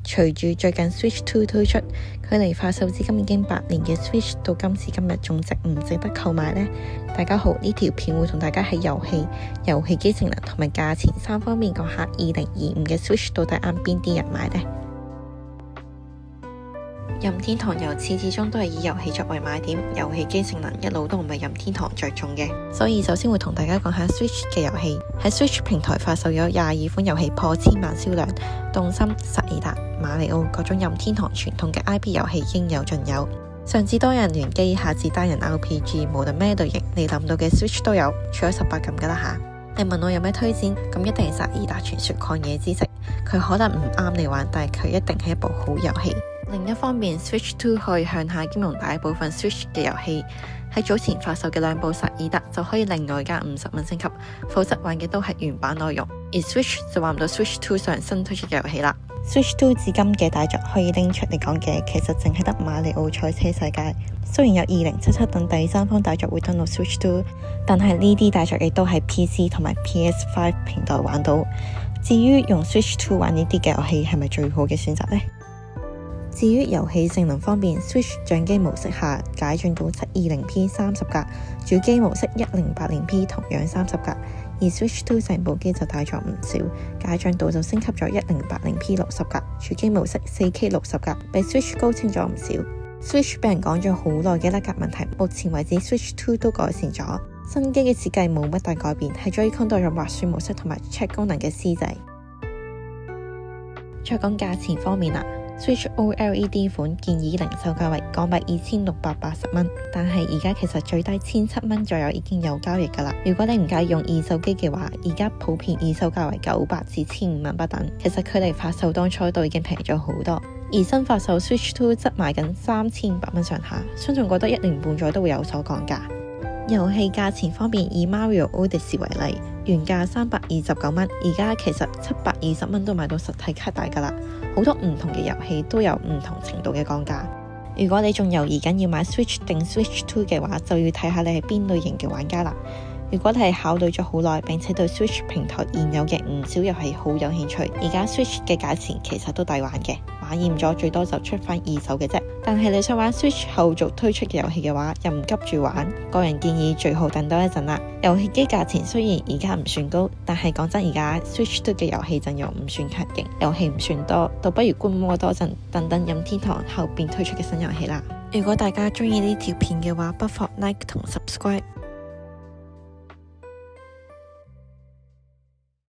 隨住最近 Switch 2推出，距離發售至今已經8年嘅 Switch 到今時今日仲值唔值得購買呢？大家好，呢條片會同大家喺遊戲機性能同埋價錢3方面講下2025嘅 Switch 到底啱邊啲人買呢？任天堂由始至終都係以遊戲作為賣點，遊戲機性能一路都唔係任天堂着重嘅，所以首先會同大家講下 Switch 嘅遊戲。喺 Switch 平台發售咗22款遊戲破千萬銷量，動森、薩爾達、馬里奧各種任天堂傳統嘅 IP 遊戲應有盡有，上至多人聯機，下至單人 RPG， 無論咩類型你諗到嘅 Switch 都有，除咗18禁噶啦吓。你問我有咩推薦，咁一定係薩爾達傳說曠野之息，佢可能唔啱你玩，但係佢一定係一部好遊戲。另一方面 Switch 2可以向下兼容大部分 Switch 嘅遊戲，喺早前發售嘅2部薩爾達就可以另外加50蚊升級，否則玩嘅都係原版內容。而 Switch 就話唔到 Switch 2上新推出嘅遊戲啦。Switch 2至今嘅大作可以拎出嚟講嘅，其實淨係得馬里奧賽車世界。雖然有2077等第三方大作會登陸 Switch 2，但係呢啲大作亦都喺 PC 同埋 PS5 平台玩到。至於用 Switch 2玩呢啲嘅遊戲係咪最好嘅選擇呢？至於遊戲性能方面， Switch 掌機模式下解像度 720p 30格，主機模式 1080p 同樣30格，而 Switch 2成部機就大咗唔少，解像度就升級咗 1080p 60格，主機模式 4K 60格，比 Switch 高清咗唔少。Switch 俾人講咗好耐嘅甩格問題，目前為止 Switch 2都改善咗，新機嘅設計冇乜大改變，係 Joy-Con 多咗滑雪模式同埋 Chat 功能嘅 C 掣。再講價錢方面啦，Switch OLED 款建議零售價為港幣2680蚊，但係而家其實最低1700蚊左右已經有交易噶啦。如果你唔介意用二手機嘅話，而家普遍二手價為900至1500蚊不等，其實距離發售當初都已經平咗好多。而新發售 Switch 2則賣緊3500蚊上下，相信過多1年半載都會有所降價。遊戲價錢方面，以 Mario Odyssey 為例，原價329蚊，而家其實720蚊都買到實體卡帶噶啦。好多唔同嘅遊戲都有唔同程度嘅降價。如果你仲猶豫緊要買 Switch 定 Switch 2嘅話，就要睇下你係邊類型嘅玩家啦。如果你係考慮咗好耐，並且對 Switch 平台現有嘅唔少遊戲好有興趣，而家 Switch 嘅價錢其實都抵玩嘅，玩厭咗最多就出翻二手嘅啫。但係你想玩 Switch 後續推出嘅遊戲嘅話，又唔急住玩，個人建議最好等多一陣啦。遊戲機價錢雖然而家唔算高，但係講真，而家 Switch 2嘅遊戲陣容唔算強勁，遊戲唔算多，倒不如觀摩多陣，等等任天堂後邊推出嘅新遊戲啦。如果大家中意呢條片嘅話，不妨 like 同 subscribe。